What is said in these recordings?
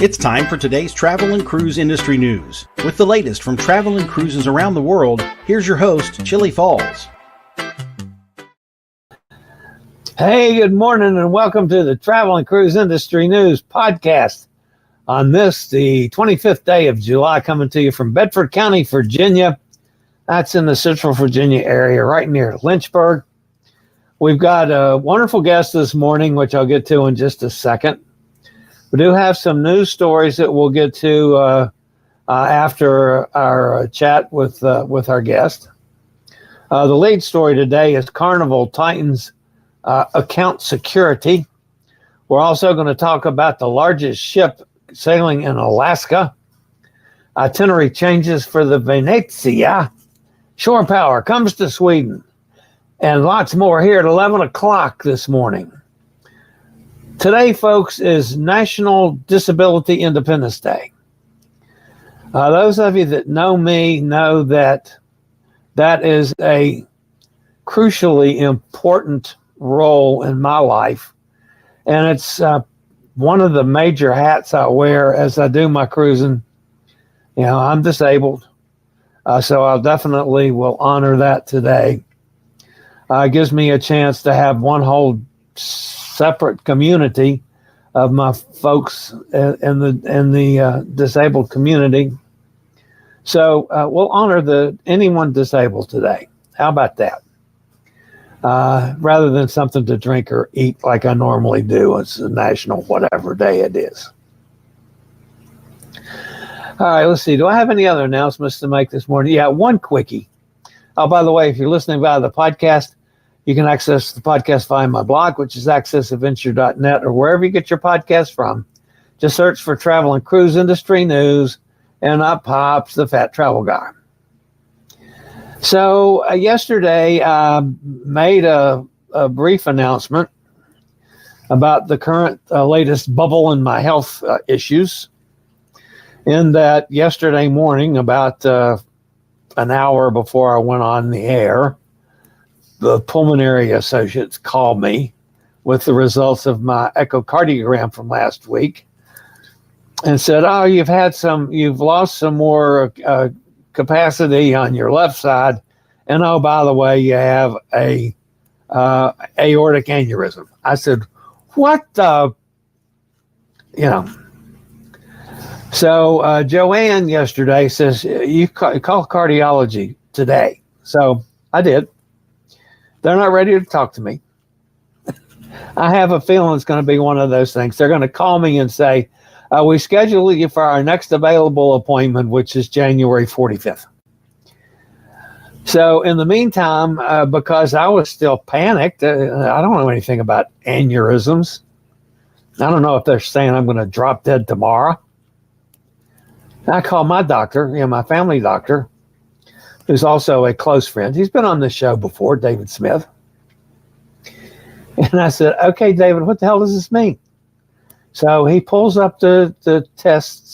It's time for today's travel and cruise industry news. With the latest from travel and cruises around the world, here's your host, Chillie Falls. Hey, good morning and welcome to the Travel and Cruise Industry News podcast. On this, the 25th day of July, coming to you from Bedford County, Virginia. That's in the Central Virginia area, right near Lynchburg. We've got a wonderful guest this morning, which I'll get to in just a second. We do have some news stories that we'll get to after our chat with our guest. The lead story today is Carnival Tightens Account Security. We're also going to talk about the largest ship sailing in Alaska. Itinerary changes for the Venezia. Shorepower comes to Sweden. And lots more here at 11 o'clock this morning. Today, folks, is National Disability Independence Day. Those of you that know me know that that is a crucially important role in my life. And it's one of the major hats I wear as I do my cruising. You know, I'm disabled, so I'll definitely will honor that today. It gives me a chance to have one whole separate community of my folks in the disabled community. So we'll honor anyone disabled today. How about that? Rather than something to drink or eat like I normally do. It's a national whatever day it is. All right, let's see. Do I have any other announcements to make this morning? Yeah, one quickie. Oh, by the way, if you're listening via the podcast, you can access the podcast via my blog, which is accessadventure.net, or wherever you get your podcast from. Just search for Travel and Cruise Industry News, and up pops the Fat Travel Guy. So yesterday, I made a brief announcement about the current latest bubble in my health issues. In that yesterday morning, about an hour before I went on the air, the pulmonary associates called me with the results of my echocardiogram from last week and said, "Oh, you've lost some more capacity on your left side, and oh, by the way, you have a aortic aneurysm." I said, "What the, you know?" So Joanne yesterday says, "You call cardiology today." So I did. They're not ready to talk to me. I have a feeling it's going to be one of those things. They're going to call me and say, "We schedule you for our next available appointment, which is January 45th. So in the meantime, because I was still panicked, I don't know anything about aneurysms. I don't know if they're saying I'm going to drop dead tomorrow. I called my doctor, my family doctor, who's also a close friend. He's been on this show before, David Smith. And I said, "Okay, David, what the hell does this mean?" So he pulls up the tests,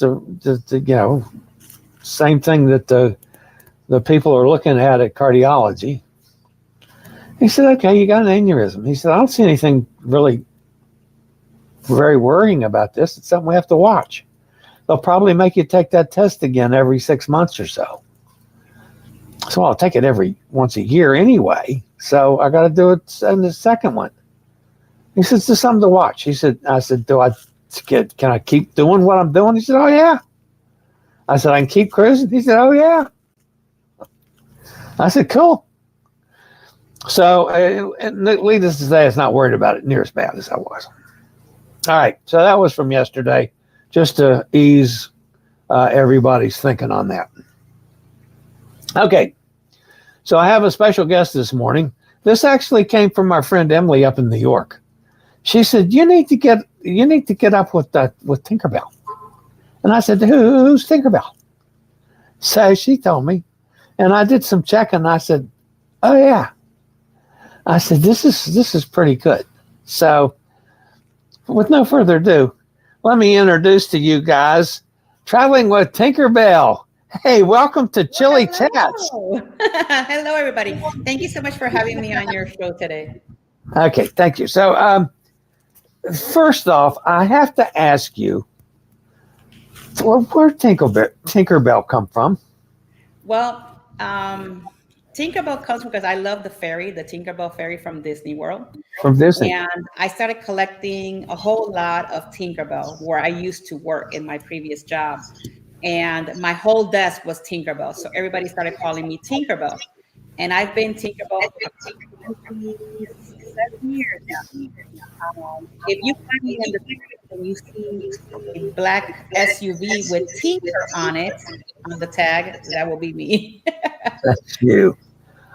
same thing that the people are looking at cardiology. He said, "Okay, you got an aneurysm." He said, "I don't see anything really very worrying about this. It's something we have to watch. They'll probably make you take that test again every 6 months or so." So I'll take it once a year anyway. So I got to do it in the second one. He said, "It's just something to watch." I said, can I keep doing what I'm doing? He said, "Oh, yeah." I said, "I can keep cruising?" He said, "Oh, yeah." I said, "Cool." So needless to say, it's not worried about it near as bad as I was. All right. So that was from yesterday, just to ease everybody's thinking on that. Okay. So I have a special guest this morning. This actually came from our friend Emily up in New York. She said, you need to get up with Tinkerbell." And I said, "Who's Tinkerbell?" So she told me, and I did some checking. I said, "Oh yeah." I said, this is pretty good. So with no further ado, let me introduce to you guys Traveling with Tinkerbell. Hey, welcome to Chillie Chats. Hello, everybody. Thank you so much for having me on your show today. Okay, thank you. So first off, I have to ask you, Well, where Tinkerbell come from? Well, Tinkerbell comes because I love the ferry, the Tinkerbell ferry from Disney World. From Disney. And I started collecting a whole lot of Tinkerbell where I used to work in my previous job. And my whole desk was Tinkerbell. So everybody started calling me Tinkerbell. And I've been Tinkerbell for about 27 years now. If you find me in the street and you see a black SUV with Tinker on it, on the tag, that will be me. That's you.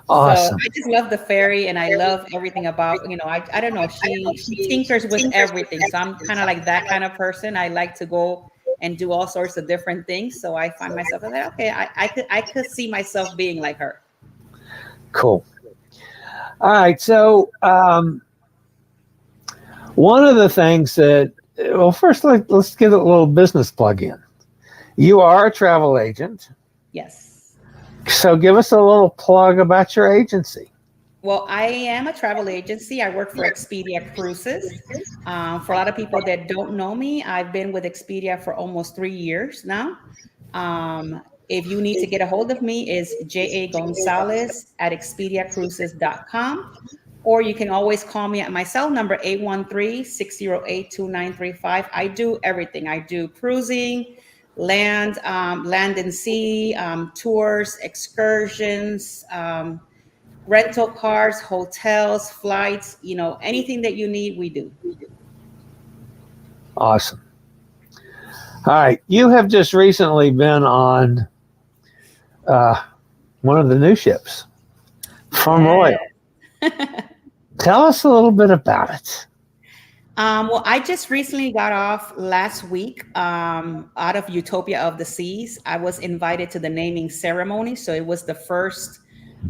So Awesome. I just love the fairy and I love everything about, I don't know, she tinkers with everything. So I'm kind of like that kind of person. I like to go and do all sorts of different things. So I find myself like, okay, I could see myself being like her. Cool. All right. So one of the things that, well, first let's get a little business plug in. You are a travel agent. Yes. So give us a little plug about your agency. Well, I am a travel agency. I work for Expedia Cruises. For a lot of people that don't know me, I've been with Expedia for almost 3 years now. If you need to get a hold of me, is jagonzalez@expediacruises.com. Or you can always call me at my cell number, 813-608-2935. I do everything. I do cruising, land and sea, tours, excursions, rental cars, hotels, flights, anything that you need, we do. Awesome. All right. You have just recently been on one of the new ships from Royal. Tell us a little bit about it. Well, I just recently got off last week out of Utopia of the Seas. I was invited to the naming ceremony. So it was the first,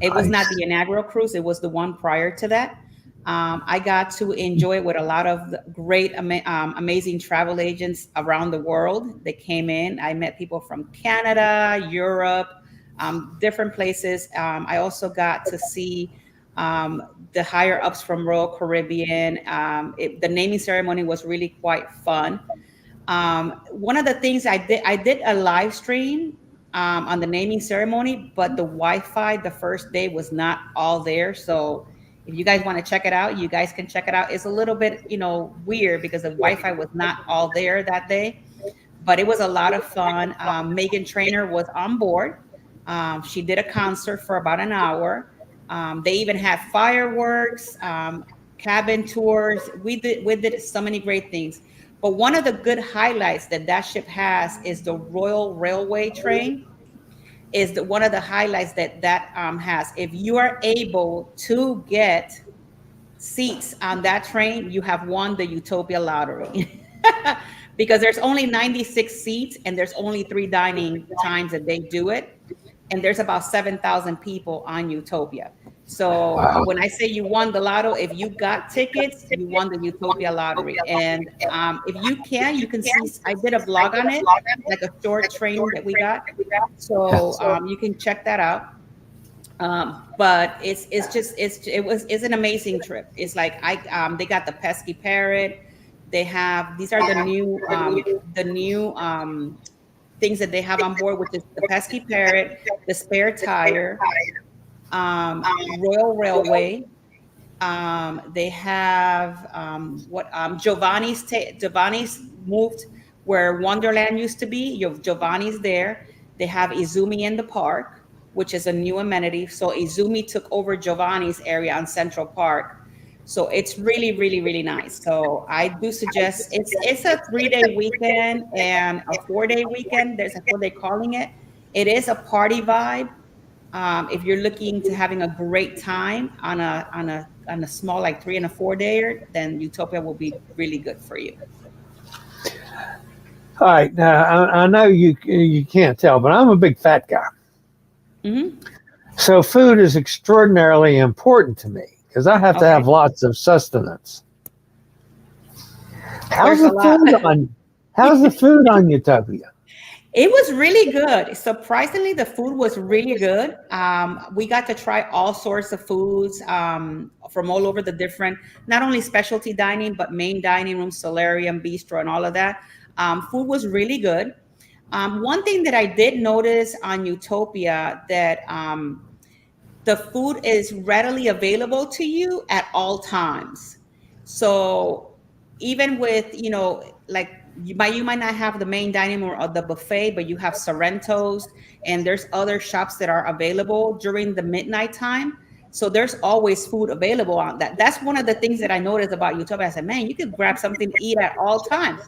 it was not the inaugural cruise, it was the one prior to that. I got to enjoy it with a lot of great, amazing travel agents around the world that came in. I met people from Canada, Europe, different places. I also got to see the higher ups from Royal Caribbean. The naming ceremony was really quite fun. One of the things I did a live stream on the naming ceremony, but the Wi-Fi the first day was not all there. So if you guys want to check it out, you guys can check it out. It's a little bit, weird because the Wi-Fi was not all there that day, but it was a lot of fun. Megan Trainor was on board. She did a concert for about an hour. They even had fireworks, cabin tours. We did so many great things. But one of the good highlights that ship has is the Royal Railway train. Is one of the highlights that has. If you are able to get seats on that train, you have won the Utopia lottery. Because there's only 96 seats and there's only 3 dining times that they do it. And there's about 7,000 people on Utopia. So when I say you won the lotto, if you got tickets, you won the Utopia lottery. And if you can see, I did a vlog on it, like a short training that we got. So you can check that out. But it's an amazing trip. It's like they got the pesky parrot. They have, these are the new things that they have on board, which is the pesky parrot, the spare tire, Royal Railway. They have Giovanni's moved where Wonderland used to be. You have Giovanni's there. They have Izumi in the park, which is a new amenity. So Izumi took over Giovanni's area on Central Park. So it's really, really, really nice. So I do suggest it's a 3-day weekend and a 4-day weekend. There's what they're calling it. It is a party vibe. If you're looking to having a great time on a small, like 3 and a 4-dayer, then Utopia will be really good for you. All right. Now I know you can't tell, but I'm a big fat guy. Mm-hmm. So food is extraordinarily important to me because I have to have lots of sustenance. How's the food on Utopia? It was really good. Surprisingly, the food was really good. We got to try all sorts of foods from all over the different, not only specialty dining, but main dining room, solarium, bistro, and all of that. Food was really good. One thing that I did notice on Utopia that the food is readily available to you at all times. So even with, like you might not have the main dining room or the buffet, but you have Sorrentos and there's other shops that are available during the midnight time. So there's always food available on that. That's one of the things that I noticed about Utopia. I said, man, you could grab something to eat at all times.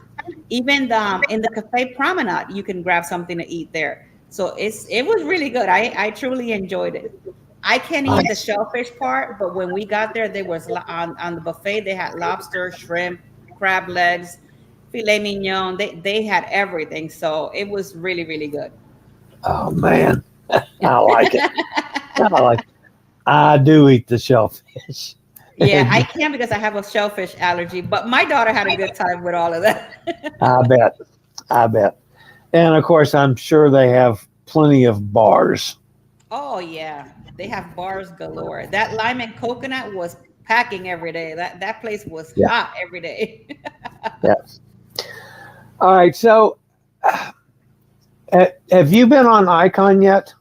Even in the cafe promenade, you can grab something to eat there. So it was really good. I truly enjoyed it. I can't eat the shellfish part, but when we got there, there was on the buffet, they had lobster, shrimp, crab legs, filet mignon. They had everything. So it was really, really good. Oh man, I like it. I do eat the shellfish. Yeah, I can't because I have a shellfish allergy, but my daughter had a good time with all of that. I bet. And of course, I'm sure they have plenty of bars. Oh yeah, they have bars galore. That lime and coconut was packing every day. That place was hot every day. Yes. All right. So, have you been on Icon yet?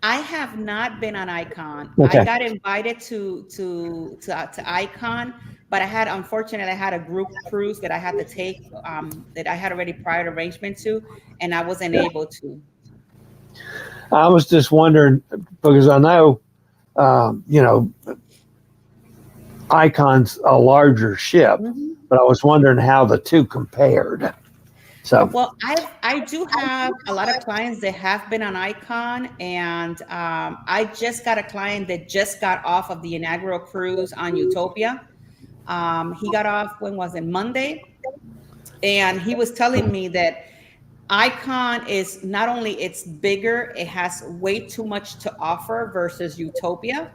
I have not been on Icon. Okay. I got invited to Icon, but unfortunately I had a group cruise that I had to take that I had already prior arrangement to, and I wasn't able to. I was just wondering because I know, Icon's a larger ship, but I was wondering how the two compared. So, well, I do have a lot of clients that have been on Icon, and I just got a client that just got off of the inaugural cruise on Utopia. He got off, when was it, Monday? And he was telling me that Icon is not only it's bigger, it has way too much to offer versus Utopia,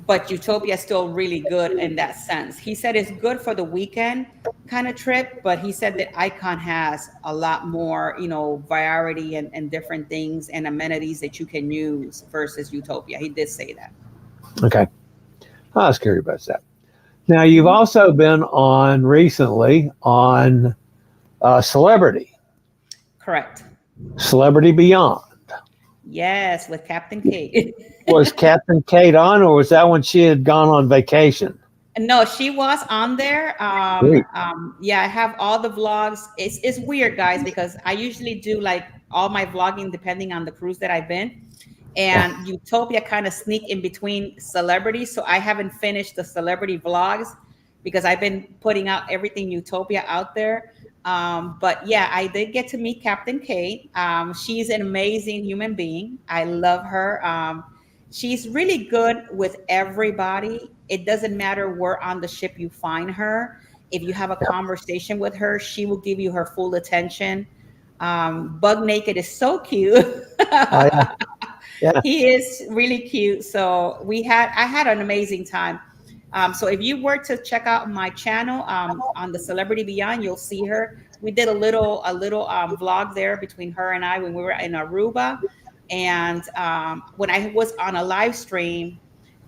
but Utopia is still really good in that sense. He said it's good for the weekend kind of trip, but he said that Icon has a lot more, variety and different things and amenities that you can use versus Utopia. He did say that. okay. I was curious about that. Now, you've also been recently on Celebrity. Correct. Celebrity Beyond. Yes, with Captain Kate. Was Captain Kate on, or was that when she had gone on vacation? No, she was on there. Yeah, I have all the vlogs. It's weird, guys, because I usually do like all my vlogging depending on the cruise that I've been. And Utopia kind of sneak in between celebrities. So I haven't finished the celebrity vlogs because I've been putting out everything Utopia out there. But yeah, I did get to meet Captain Kate. She's an amazing human being. I love her. She's really good with everybody. It doesn't matter where on the ship you find her. If you have a conversation with her, she will give you her full attention. Bug Naked is so cute. Yeah. He is really cute. So I had an amazing time. So if you were to check out my channel on the Celebrity Beyond, you'll see her. We did a little vlog there between her and I when we were in Aruba. And when I was on a live stream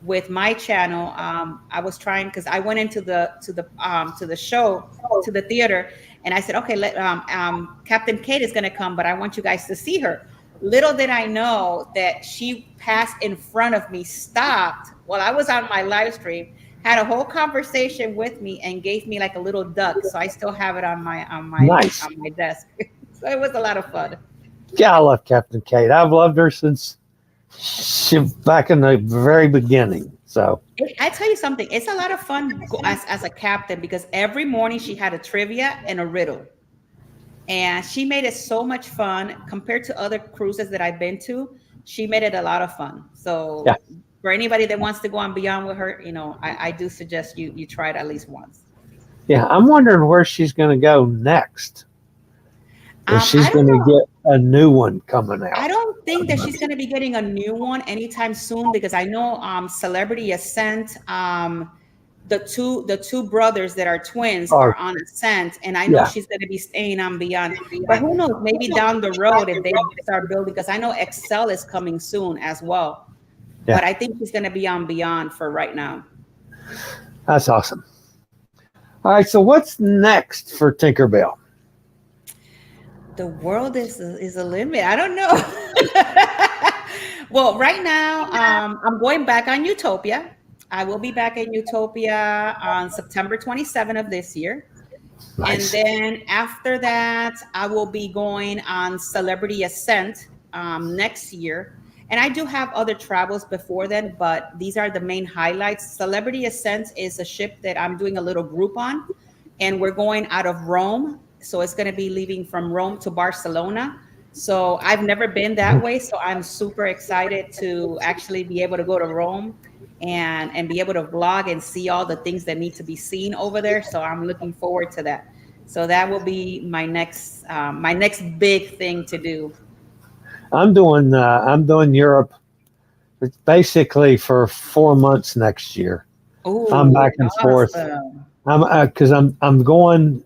with my channel, I was trying, because I went into the show, to the theater, and I said, okay, Captain Kate is going to come, but I want you guys to see her. Little did I know that she passed in front of me, stopped while I was on my live stream, had a whole conversation with me, and gave me like a little duck. So I still have it on my desk. So it was a lot of fun. Yeah, I love Captain Kate. I've loved her since back in the very beginning. So I tell you something, it's a lot of fun as a captain, because every morning she had a trivia and a riddle. And she made it so much fun compared to other cruises that I've been to. She made it a lot of fun. So for anybody that wants to go on Beyond with her, I do suggest you try it at least once. Yeah, I'm wondering where she's going to go next. If she's going to get a new one coming out. I don't think that she's going to be getting a new one anytime soon, because I know Celebrity Ascent, the two brothers that are twins are on Ascent, and I know she's going to be staying on Beyond. But who knows? Maybe down the road if they start building, because I know Excel is coming soon as well. Yeah. But I think she's going to be on Beyond for right now. That's awesome. All right, so what's next for Tinkerbell? The world is a limit. I don't know. Well, right now, I'm going back on Utopia. I will be back in Utopia on September 27th of this year. And Nice. then after that, I will be going on Celebrity Ascent next year. And I do have other travels before then, but these are the main highlights. Celebrity Ascent is a ship that I'm doing a little group on, and we're going out of Rome. So it's going to be leaving from Rome to Barcelona. So I've never been that way. So I'm super excited to actually be able to go to Rome and be able to vlog and see all the things that need to be seen over there. So I'm looking forward to that. So that will be my next big thing to do. I'm doing Europe basically for 4 months next year. Ooh, I'm back and forth. I'm going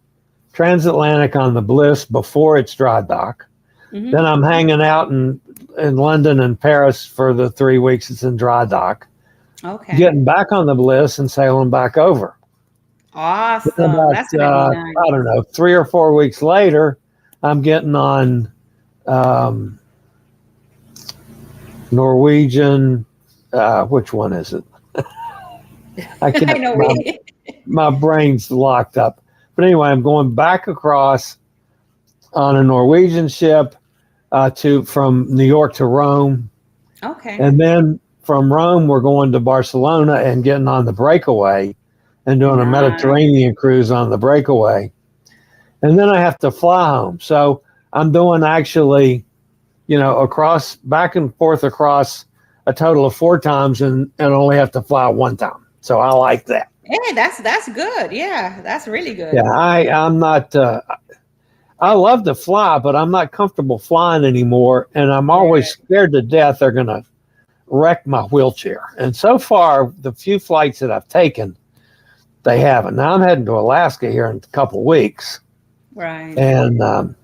transatlantic on the Bliss before it's dry dock. Mhm. Then I'm hanging out in London and Paris for the 3 weeks it's in dry dock. Okay. Getting back on the Bliss and sailing back over. Awesome. About, That's gonna be nice. I don't know, 3 or 4 weeks later, I'm getting on Norwegian. Which one is it? I can't. I know. My brain's locked up. But anyway, I'm going back across on a Norwegian ship from New York to Rome, Okay. and then from Rome we're going to Barcelona and getting on the Breakaway and doing a Nice. Mediterranean cruise on the Breakaway, and then I have to fly home. So I'm doing actually, across back and forth across a total of 4 times and only have to fly 1 time. So I like that. Hey, that's good. Yeah, that's really good. Yeah, I'm not. I love to fly, but I'm not comfortable flying anymore, and I'm always scared to death they're going to wreck my wheelchair. And so far, the few flights that I've taken, they haven't. Now I'm heading to Alaska here in a couple weeks, Right. and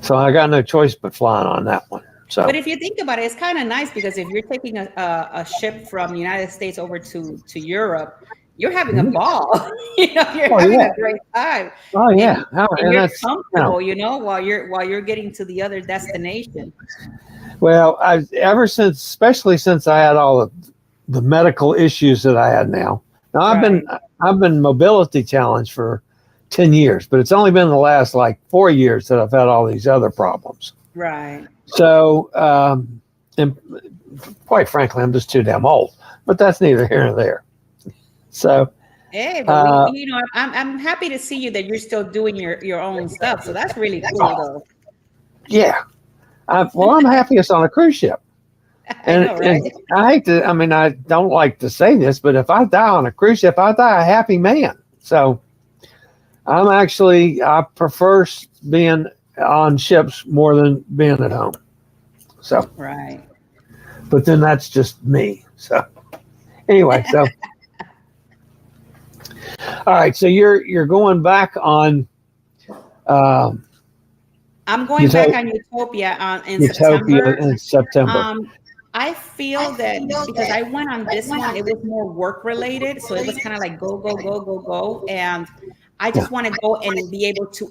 so I got no choice but flying on that one. So, But if you think about it, it's kind of nice because if you're taking a ship from the United States over to Europe, you're having a ball. You're having a great time. Oh yeah, And you're comfortable, while you're getting to the other destination. Well, especially since I had all the medical issues that I had now. Now I've been mobility challenged for 10 years, but it's only been the last 4 years that I've had all these other problems. Right. So, and quite frankly, I'm just too damn old. But that's neither here nor there. So, hey, but I'm happy to see you that you're still doing your own stuff. So that's really cool, though. Yeah. I'm happiest on a cruise ship. And, I know, right? And I hate to, I don't like to say this, but if I die on a cruise ship, I die a happy man. So I prefer being on ships more than being at home. So, right. But then that's just me. So anyway, all right. So you're going back on, I'm going back on Utopia in September. I feel that because I went on this one, it was more work related. So it was kind of like go. And I just want to go and be able to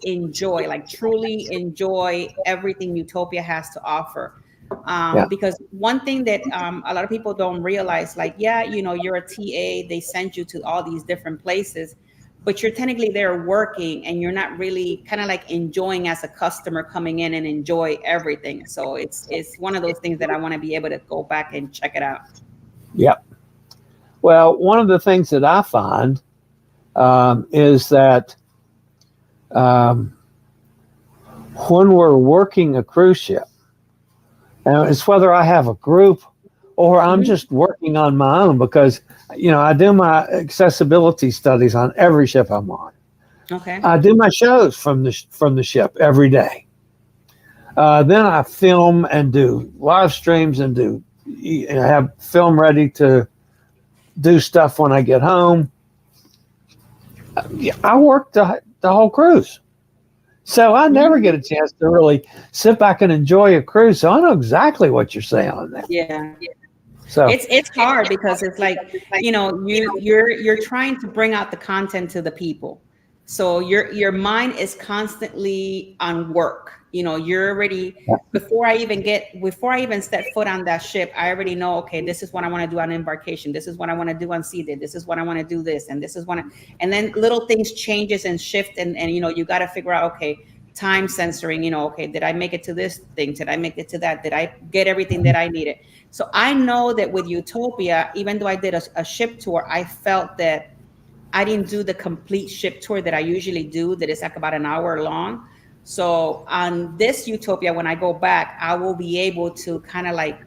truly enjoy everything Utopia has to offer. Because one thing that a lot of people don't realize, you're a TA, they send you to all these different places, but you're technically there working and you're not really kind of enjoying as a customer coming in and enjoy everything. So it's one of those things that I want to be able to go back and check it out. Yep. Well, one of the things that I find is that when we're working a cruise ship, and it's whether I have a group or I'm just working on my own, because I do my accessibility studies on every ship I'm on. Okay. I do my shows from the ship every day. Then I film and do live streams and have film ready to do stuff when I get home. I work the whole cruise. So I never get a chance to really sit back and enjoy a cruise. So I know exactly what you're saying on that. Yeah. So it's hard because it's you're trying to bring out the content to the people. So your mind is constantly on work. You're already, before I even step foot on that ship, I already know, okay, this is what I want to do on embarkation. This is what I want to do on sea. This is what I want to do this. And this is and then little things changes and shift. And you got to figure out, okay, time censoring, okay, did I make it to this thing? Did I make it to that? Did I get everything that I needed? So I know that with Utopia, even though I did a ship tour, I felt that I didn't do the complete ship tour that I usually do, that is like about an hour long. So on this Utopia, when I go back, I will be able to kind of like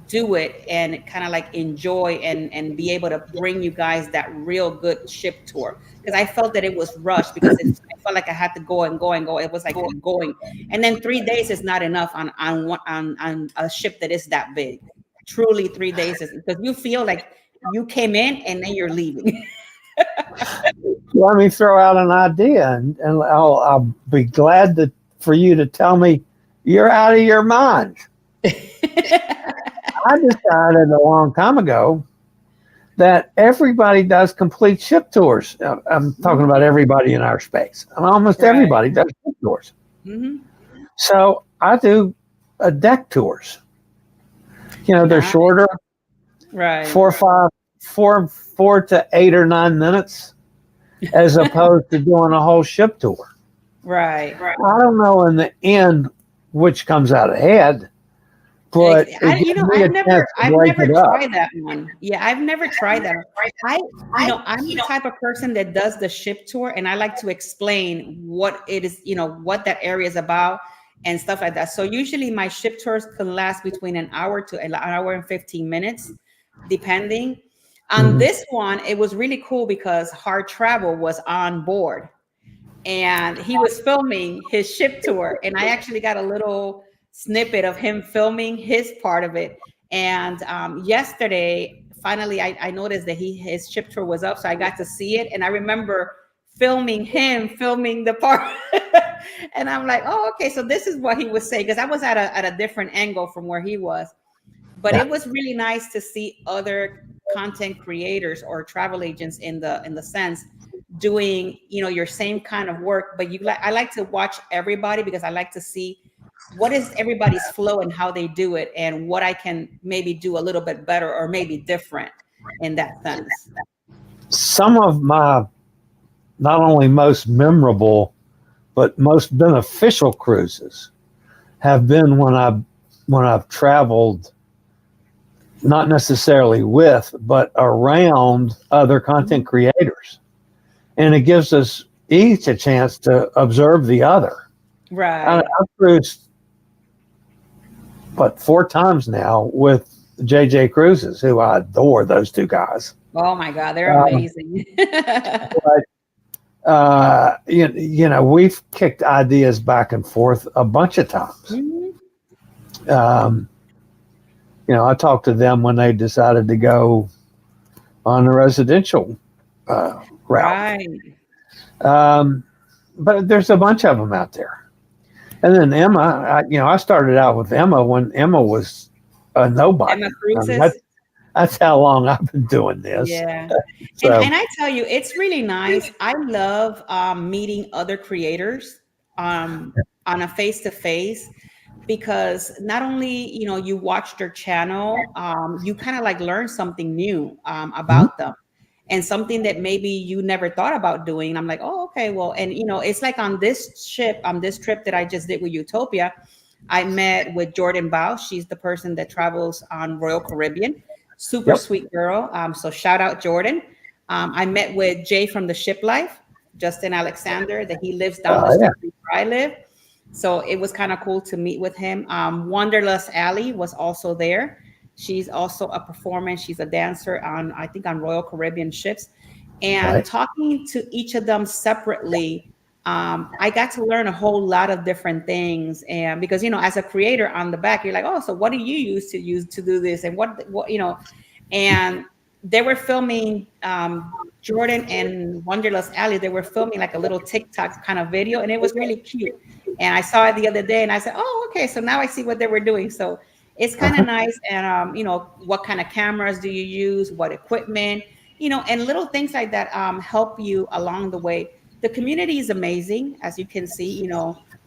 do it and kind of like enjoy and be able to bring you guys that real good ship tour. Because I felt that it was rushed, because I felt like I had to go and go and go. It was like going. And then 3 days is not enough on a ship that is that big. Truly 3 days is, because you feel like you came in and then you're leaving. Let me throw out an idea, and I'll be glad for you to tell me you're out of your mind. I decided a long time ago that everybody does complete ship tours. I'm talking about everybody in our space. And almost everybody does ship tours. Mm-hmm. So I do deck tours. They're shorter, right? 4 to 8 or 9 minutes, as opposed to doing a whole ship tour. Right. I don't know in the end which comes out ahead, but I've never tried that one. Yeah, I've never tried that. I'm the type of person that does the ship tour, and I like to explain what it is, what that area is about and stuff like that. So usually my ship tours can last between an hour to an hour and 15 minutes, depending. On this one, it was really cool because Hard Travel was on board, and he was filming his ship tour, and I actually got a little snippet of him filming his part of it. And yesterday, finally, I noticed that his ship tour was up, so I got to see it, and I remember filming the part. And I'm like, oh, okay, so this is what he was saying, because I was at a different angle from where he was. But it was really nice to see other content creators or travel agents in the sense doing your same kind of work. But I like to watch everybody, because I like to see what is everybody's flow and how they do it, and what I can maybe do a little bit better or maybe different in that sense. Some of my not only most memorable but most beneficial cruises have been when I've traveled, not necessarily with, but around other content creators. And it gives us each a chance to observe the other. Right. I've cruised, 4 times now with JJ Cruises, who I adore, those two guys. Oh my God, they're amazing. But, we've kicked ideas back and forth a bunch of times. Mm-hmm. I talked to them when they decided to go on the residential route. Right. But there's a bunch of them out there. And then Emma, I started out with Emma when Emma was a nobody. Emma Cruises. That's how long I've been doing this. Yeah. And I tell you, it's really nice. I love meeting other creators on a face-to-face, because not only, you watch their channel, you kind of like learn something new about them, and something that maybe you never thought about doing. And I'm like, oh, okay, well, and it's like on this trip that I just did with Utopia, I met with Jordan Bao. She's the person that travels on Royal Caribbean. Super sweet girl. So shout out Jordan. I met with Jay from the Ship Life, Justin Alexander, that he lives down the street where I live. So it was kind of cool to meet with him. Wanderlust Alley was also there. She's also a performer. She's a dancer on Royal Caribbean ships. And talking to each of them separately, I got to learn a whole lot of different things. And because, as a creator on the back, you're like, oh, so what do you use to do this? And what, and they were filming, Jordan and Wanderlust Alley, they were filming like a little TikTok kind of video, and it was really cute. And I saw it the other day and I said, oh, okay, so now I see what they were doing. So it's kind of nice. And, what kind of cameras do you use? What equipment, and little things like that help you along the way the community is amazing, as you can see.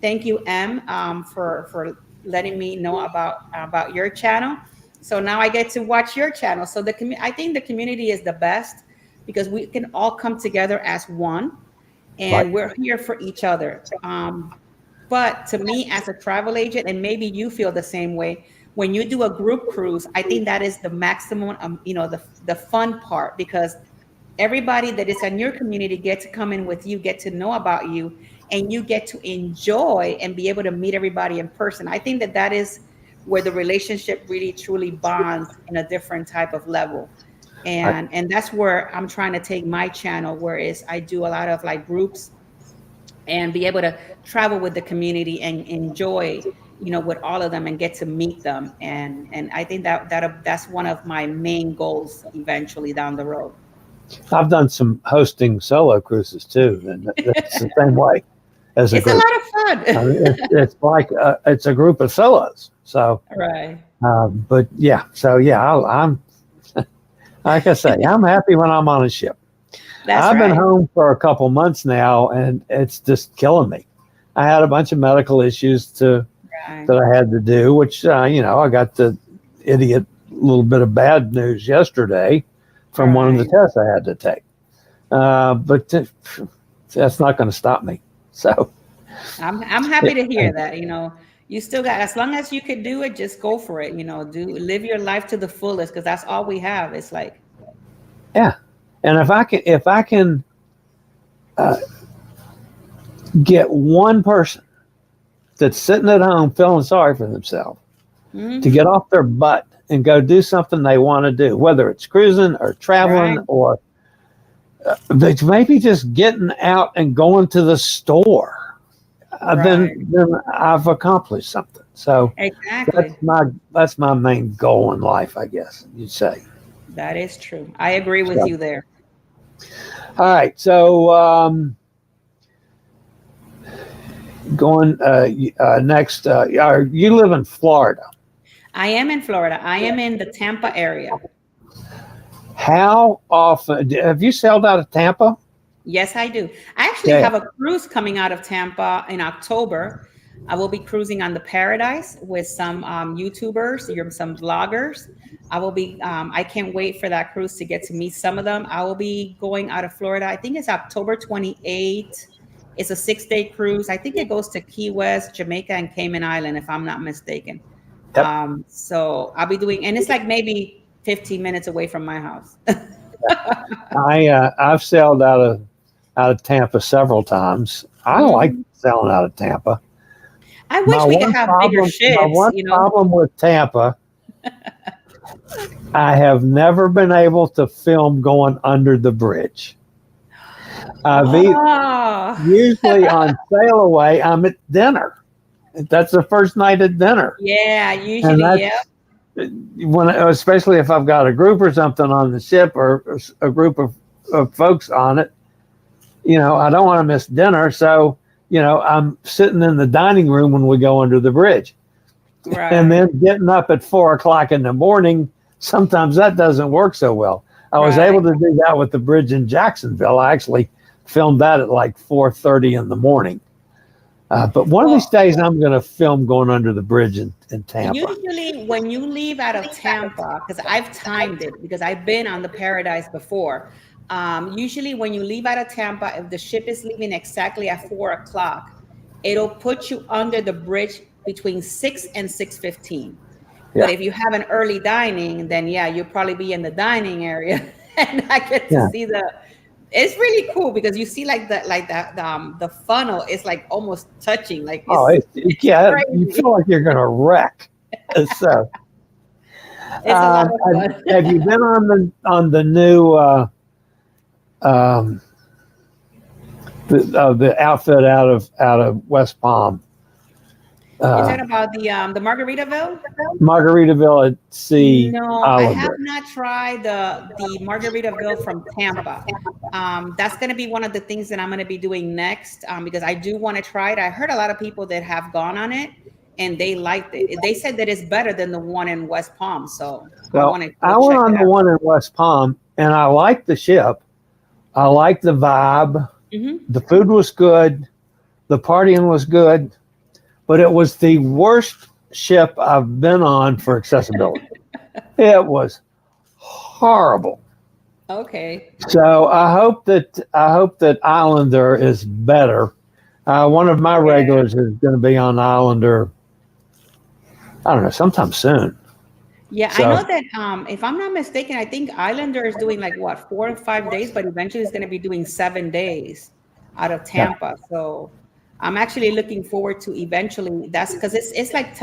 Thank you, M, for letting me know about your channel. So now I get to watch your channel. So I think the community is the best because we can all come together as one, and we're here for each other. But to me, as a travel agent, and maybe you feel the same way, when you do a group cruise, I think that is the maximum, the fun part, because everybody that is in your community get to come in with you, get to know about you, and you get to enjoy and be able to meet everybody in person. I think that is where the relationship really truly bonds in a different type of level. And that's where I'm trying to take my channel, whereas I do a lot of like groups and be able to travel with the community and enjoy, with all of them and get to meet them. And I think that's one of my main goals eventually down the road. I've done some hosting solo cruises too, and that's the same way as a group. It's a lot of fun. I mean, it's like it's a group of solos. So right. But yeah, so yeah, I'm like I say, I'm happy when I'm on a ship. I've been home for a couple months now, and it's just killing me. I had a bunch of medical issues that I had to do, which I got the idiot little bit of bad news yesterday from one of the tests I had to take. But that's not going to stop me. So I'm happy to hear that. You still got, as long as you can do it, just go for it. Live your life to the fullest, because that's all we have. It's like, yeah. And if I can get one person that's sitting at home feeling sorry for themselves to get off their butt and go do something they want to do, whether it's cruising or traveling or maybe just getting out and going to the store, then I've accomplished something. So that's my main goal in life, I guess you'd say. That is true. I agree with you there. All right. So going next, you live in Florida. I am in Florida. I am in the Tampa area. How often have you sailed out of Tampa? Yes, I do. I actually have a cruise coming out of Tampa in October. I will be cruising on the Paradise with some YouTubers, some vloggers. I will be, I can't wait for that cruise to get to meet some of them. I will be going out of Florida. I think it's October 28th. It's a 6-day cruise. I think it goes to Key West, Jamaica, and Cayman Island, if I'm not mistaken. Yep. So I'll be doing, and it's like maybe 15 minutes away from my house. I've sailed out of Tampa several times. I like sailing out of Tampa. I wish we could have bigger ships. My one problem with Tampa, I have never been able to film going under the bridge. Usually on sail away, I'm at dinner. That's the first night at dinner. Yeah, usually, especially if I've got a group or something on the ship or a group of folks on it, I don't want to miss dinner. So, I'm sitting in the dining room when we go under the bridge. Right. And then getting up at 4:00 in the morning, sometimes that doesn't work so well. I was able to do that with the bridge in Jacksonville. I actually filmed that at like 4:30 in the morning. But one of these days, I'm going to film going under the bridge in Tampa. Usually, when you leave out of Tampa, because I've timed it, because I've been on the Paradise before. Usually, when you leave out of Tampa, if the ship is leaving exactly at 4:00, it'll put you under the bridge between 6 and 6:15. But if you have an early dining, then you'll probably be in the dining area, and I get to see It's really cool because you see the funnel is like almost touching. Like you feel like you're gonna wreck. So it's a lot of fun. Have you been on the new the outfit out of West Palm? You're talking about the Margaritaville? Margaritaville at Sea. No, I have not tried the Margaritaville from Tampa. That's going to be one of the things that I'm going to be doing next because I do want to try it. I heard a lot of people that have gone on it and they liked it. They said that it's better than the one in West Palm. So I went on the one in West Palm and I liked the ship. I liked the vibe. The food was good. The partying was good. But it was the worst ship I've been on for accessibility. It was horrible. Okay. So I hope that Islander is better. One of my regulars is going to be on Islander, I don't know, sometime soon. Yeah, So, I know that if I'm not mistaken, I think Islander is doing like what, 4 or 5 days, but eventually it's going to be doing 7 days out of Tampa. So I'm actually looking forward to eventually. That's because it's like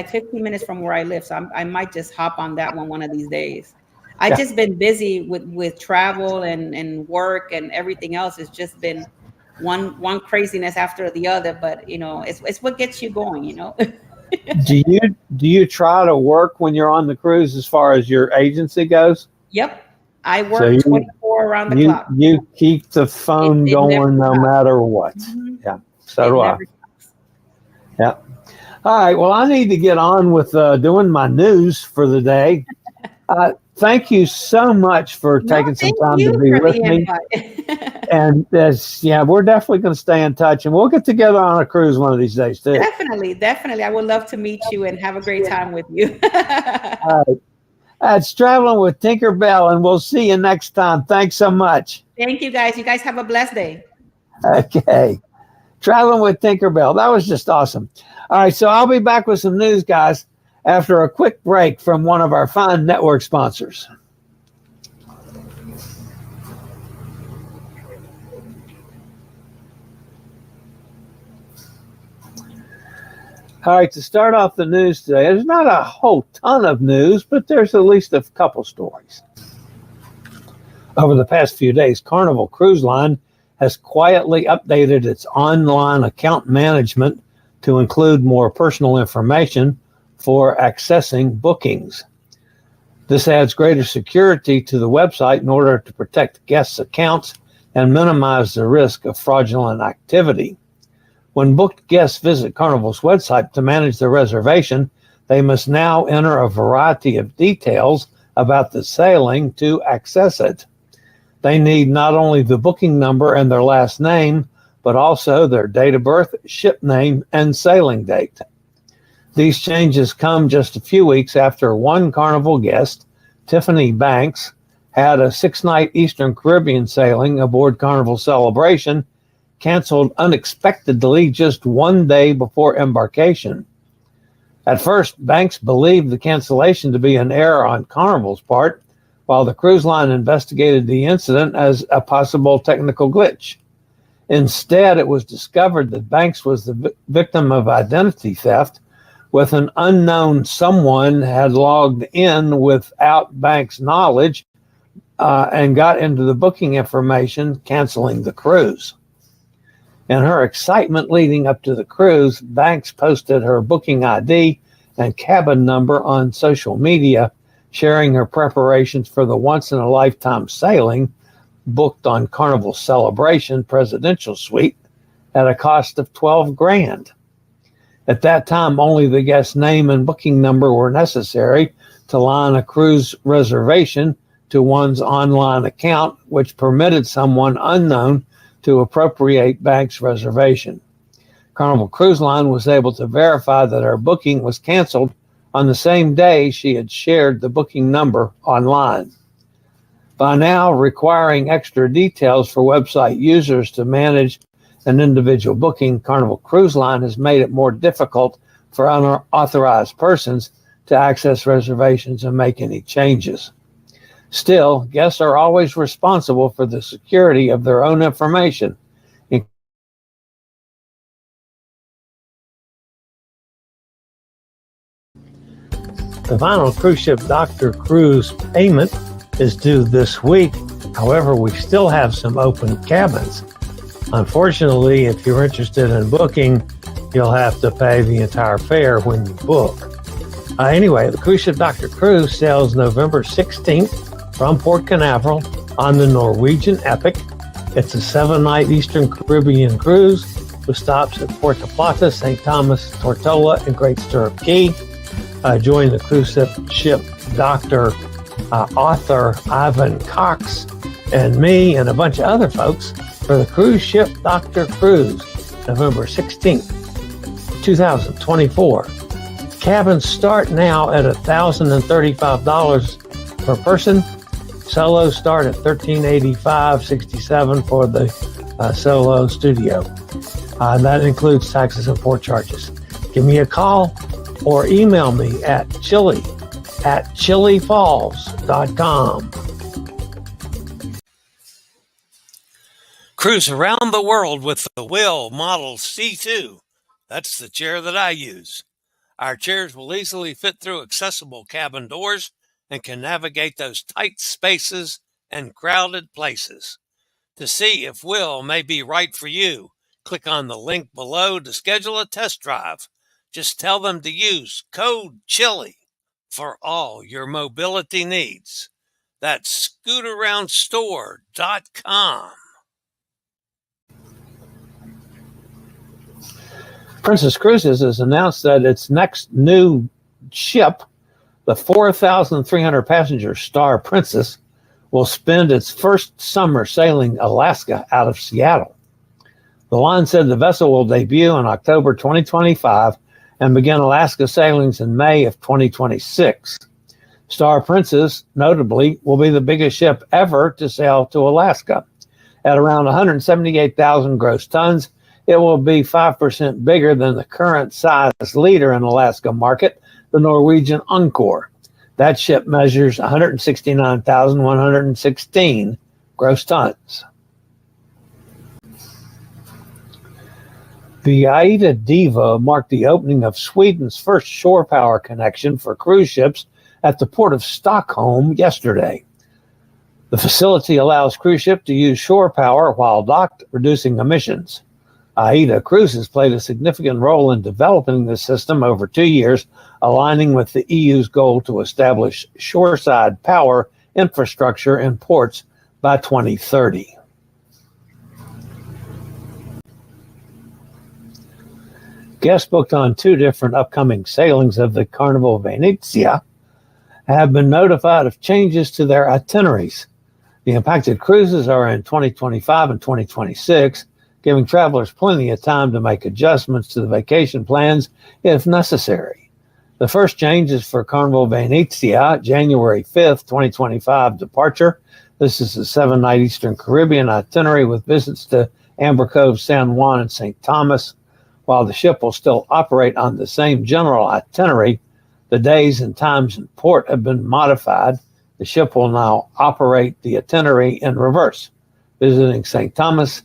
15 minutes from where I live. So I might just hop on that one of these days. I just been busy with travel and work and everything else. It's just been one craziness after the other. But you know, it's what gets you going. You know. do you try to work when you're on the cruise as far as your agency goes? Yep. I work 24 around the clock. You keep the phone going no matter what. Mm-hmm. Yeah. So do I. Yeah. All right. Well, I need to get on with doing my news for the day. Thank you so much for taking some time to be with me. And we're definitely going to stay in touch, and we'll get together on a cruise one of these days too. Definitely. I would love to meet you and have a great time with you. All right. It's Traveling with Tinkerbell, and we'll see you next time. Thanks so much. Thank you, guys. You guys have a blessed day. Okay. Traveling with Tinkerbell. That was just awesome. All right. So I'll be back with some news, guys, after a quick break from one of our fine network sponsors. All right, to start off the news today, there's not a whole ton of news, but there's at least a couple stories. Over the past few days, Carnival Cruise Line has quietly updated its online account management to include more personal information for accessing bookings. This adds greater security to the website in order to protect guests' accounts and minimize the risk of fraudulent activity. When booked guests visit Carnival's website to manage their reservation, they must now enter a variety of details about the sailing to access it. They need not only the booking number and their last name, but also their date of birth, ship name, and sailing date. These changes come just a few weeks after one Carnival guest, Tiffany Banks, had a 6-night Eastern Caribbean sailing aboard Carnival Celebration canceled unexpectedly just 1 day before embarkation. At first, Banks believed the cancellation to be an error on Carnival's part, while the cruise line investigated the incident as a possible technical glitch. Instead, it was discovered that Banks was the victim of identity theft, with an unknown someone had logged in without Banks' knowledge and got into the booking information, canceling the cruise. In her excitement leading up to the cruise, Banks posted her booking ID and cabin number on social media, sharing her preparations for the once-in-a-lifetime sailing booked on Carnival Celebration Presidential Suite at a cost of $12,000. At that time, only the guest's name and booking number were necessary to line a cruise reservation to one's online account, which permitted someone unknown to appropriate Banks' reservation. Carnival Cruise Line was able to verify that her booking was canceled on the same day she had shared the booking number online. By now, requiring extra details for website users to manage an individual booking, Carnival Cruise Line has made it more difficult for unauthorized persons to access reservations and make any changes. Still, guests are always responsible for the security of their own information. The final cruise ship Dr. Cruise payment is due this week. However, we still have some open cabins. Unfortunately, if you're interested in booking, you'll have to pay the entire fare when you book. Anyway, the cruise ship Dr. Cruise sails November 16th from Port Canaveral on the Norwegian Epic. It's a 7-night Eastern Caribbean cruise with stops at Puerto Plata, St. Thomas, Tortola, and Great Stirrup Cay. Join the cruise ship Dr. Author Ivan Cox and me and a bunch of other folks for the cruise ship Dr. Cruise, November 16th, 2024. Cabins start now at $1,035 per person. Solos start at $1,385.67 for the solo studio. That includes taxes and port charges. Give me a call or email me at chilliefalls.com. Cruise around the world with the Will Model C2. That's the chair that I use. Our chairs will easily fit through accessible cabin doors and can navigate those tight spaces and crowded places. To see if Will may be right for you, click on the link below to schedule a test drive. Just tell them to use code CHILLIE for all your mobility needs. That's scootaroundstore.com. Princess Cruises has announced that its next new ship, the 4,300 passenger Star Princess, will spend its first summer sailing Alaska out of Seattle. The line said the vessel will debut in October 2025 and begin Alaska sailings in May of 2026. Star Princess, notably, will be the biggest ship ever to sail to Alaska. At around 178,000 gross tons, it will be 5% bigger than the current size leader in Alaska market, the Norwegian Encore. That ship measures 169,116 gross tons. The Aida Diva marked the opening of Sweden's first shore power connection for cruise ships at the port of Stockholm yesterday. The facility allows cruise ships to use shore power while docked, reducing emissions. AIDA Cruises played a significant role in developing the system over 2 years, aligning with the EU's goal to establish shoreside power infrastructure in ports by 2030. Guests booked on 2 different upcoming sailings of the Carnival Venezia have been notified of changes to their itineraries. The impacted cruises are in 2025 and 2026, giving travelers plenty of time to make adjustments to the vacation plans if necessary. The first change is for Carnival Venezia, January 5th, 2025 departure. This is a 7-night Eastern Caribbean itinerary with visits to Amber Cove, San Juan, and St. Thomas. While the ship will still operate on the same general itinerary, the days and times in port have been modified. The ship will now operate the itinerary in reverse, visiting St. Thomas,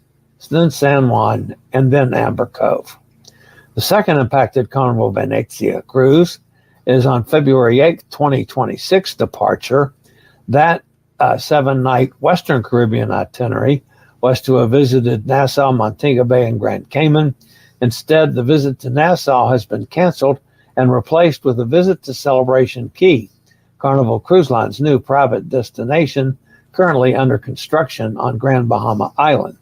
then San Juan, and then Amber Cove. The second impacted Carnival Venezia cruise is on February 8th, 2026 departure. That 7-night Western Caribbean itinerary was to have visited Nassau, Montego Bay, and Grand Cayman. Instead, the visit to Nassau has been canceled and replaced with a visit to Celebration Key, Carnival Cruise Line's new private destination currently under construction on Grand Bahama Island.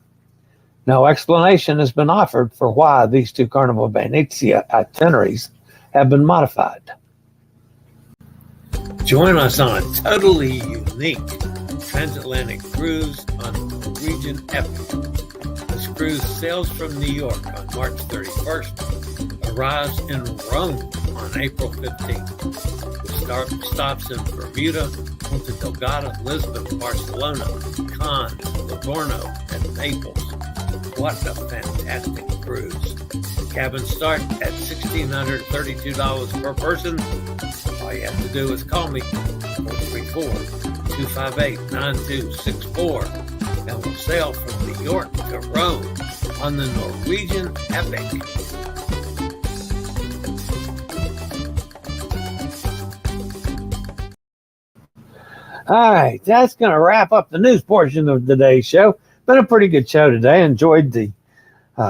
No explanation has been offered for why these 2 Carnival Venezia itineraries have been modified. Join us on a totally unique transatlantic cruise on the Norwegian Epic. This cruise sails from New York on March 31st, arrives in Rome on April 15th. With stops in Bermuda, Punta Delgada, Lisbon, Barcelona, Cannes, Livorno, and Naples. What a fantastic cruise. Cabins start at $1,632 per person. All you have to do is call me, 434-258-9264, and we'll sail from New York to Rome on the Norwegian Epic. All right, that's going to wrap up the news portion of today's show. Been a pretty good show today. Enjoyed the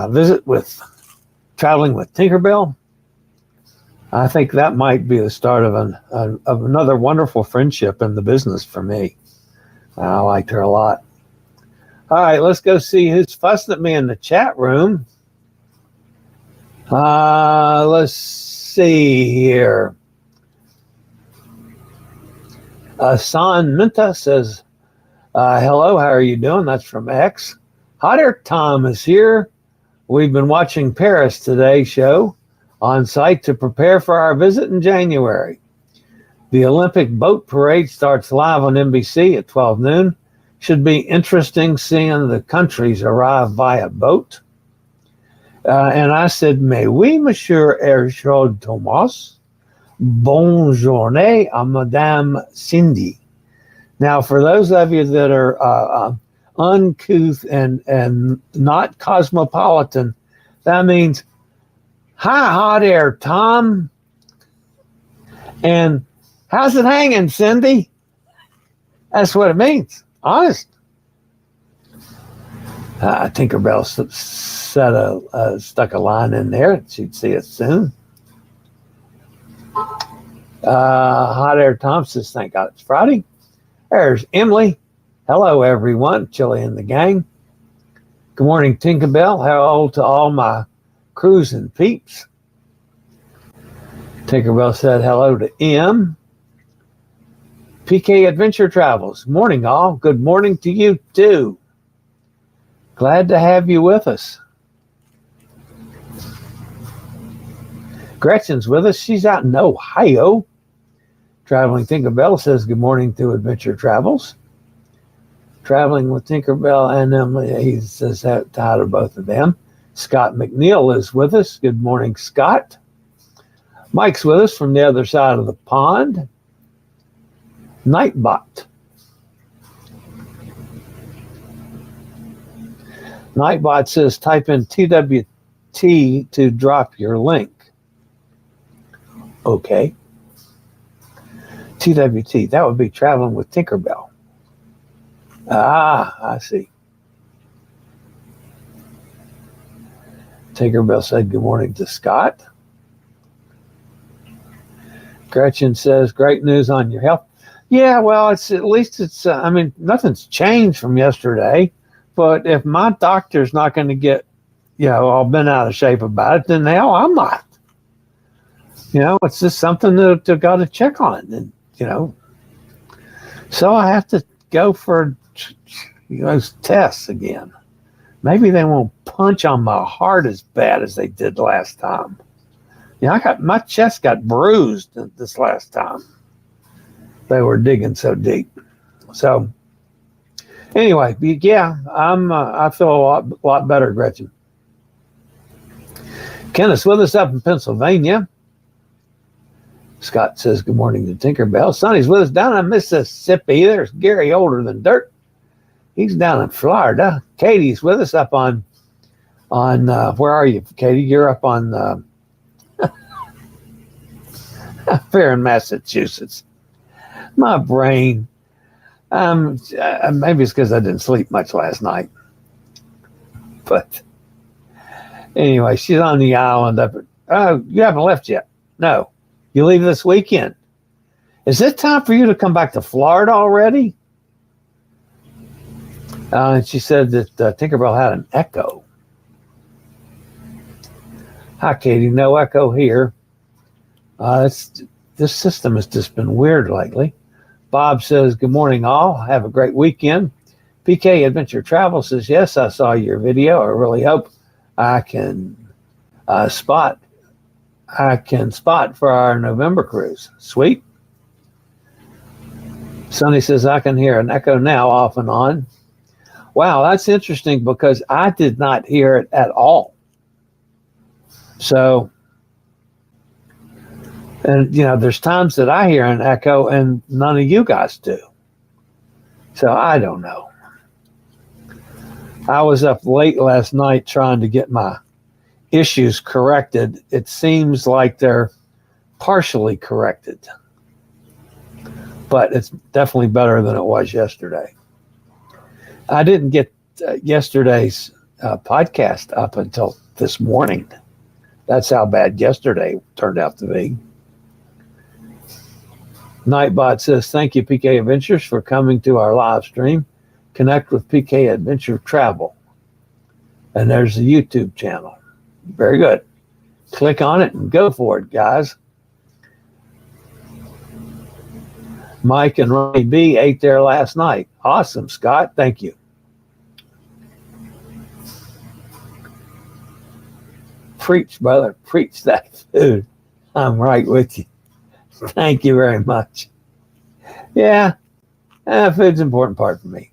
visit with traveling with Tinkerbell. I think that might be the start of another wonderful friendship in the business for me. I liked her a lot. All right, let's go see who's fussing at me in the chat room. Let's see here. San Minta says, hello, how are you doing? That's from X. Hot Air Tom is here. We've been watching Paris Today show on site to prepare for our visit in January. The Olympic boat parade starts live on NBC at 12 noon. Should be interesting seeing the countries arrive via boat. And I said, mais oui, Monsieur Herschel Thomas. Bonne journée à Madame Cindy. Now, for those of you that are uncouth and not cosmopolitan, that means, hi, Hot Air Tom. And how's it hanging, Cindy? That's what it means. Honest. Tinkerbell stuck a line in there. She'd see it soon. Hot Air Tom says, thank God it's Friday. There's Emily. Hello, everyone. Chillie and the gang. Good morning, Tinkerbell. Hello to all my cruising peeps. Tinkerbell said hello to M. PK Adventure Travels. Morning, all. Good morning to you, too. Glad to have you with us. Gretchen's with us. She's out in Ohio. Traveling Tinkerbell says good morning to Adventure Travels. Traveling with Tinkerbell and Emily. He says hi to both of them. Scott McNeil is with us. Good morning, Scott. Mike's with us from the other side of the pond. Nightbot. Nightbot says type in TWT to drop your link. Okay. TWT, that would be traveling with Tinkerbell. I see. Tinkerbell said good morning to Scott. Gretchen says great news on your health. Yeah, well, it's at least nothing's changed from yesterday. But if my doctor's not going to get, all bent out of shape about it, then hell, I'm not. It's just something that I've got to check on. And, so I have to go for those tests again. Maybe they won't punch on my heart as bad as they did last time. My chest got bruised this last time. They were digging so deep. So anyway, yeah, I feel a lot better, Gretchen. Kenneth's with us up in Pennsylvania. Scott says good morning to Tinkerbell. Sonny's with us down in Mississippi. There's Gary, older than dirt. He's down in Florida. Katie's with us up on where are you, Katie? You're up on Fair in Massachusetts. My brain. Maybe it's because I didn't sleep much last night. But anyway, she's on the island up at, you haven't left yet. No. You leave this weekend. Is it time for you to come back to Florida already? And she said that Tinkerbell had an echo. Hi, Katie. No echo here. This system has just been weird lately. Bob says, good morning, all. Have a great weekend. PK Adventure Travel says, yes, I saw your video. I really hope I can spot for our November cruise. Sweet. Sonny says, I can hear an echo now off and on. Wow, that's interesting because I did not hear it at all. So, and there's times that I hear an echo and none of you guys do. So I don't know. I was up late last night trying to get my issues corrected. It seems like they're partially corrected, but it's definitely better than it was yesterday. I didn't get yesterday's podcast up until this morning. That's how bad yesterday turned out to be. Nightbot says, thank you, PK Adventures, for coming to our live stream. Connect with PK Adventure Travel. And there's the YouTube channel. Very good. Click on it and go for it, guys. Mike and Ronnie B ate there last night. Awesome, Scott. Thank you. Preach, brother. Preach that food. I'm right with you. Thank you very much. Yeah, food's an important part for me.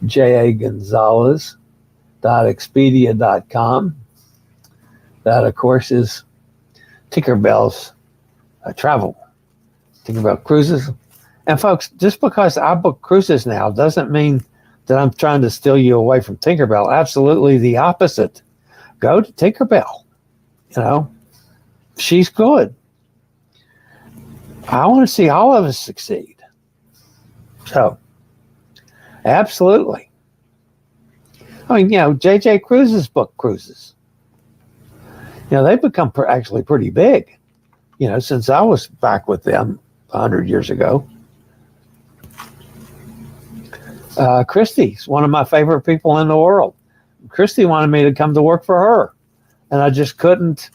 jagonzalez.expedia.com. That, of course, is Tinkerbell's travel. Tinkerbell Cruises. And folks, just because I book cruises now doesn't mean that I'm trying to steal you away from Tinkerbell. Absolutely the opposite. Go to Tinkerbell. You know, she's good. I want to see all of us succeed. So, absolutely. I mean, JJ Cruises book cruises. They've become actually pretty big, since I was back with them 100 years ago. Christy's one of my favorite people in the world. Christy wanted me to come to work for her, and I just couldn't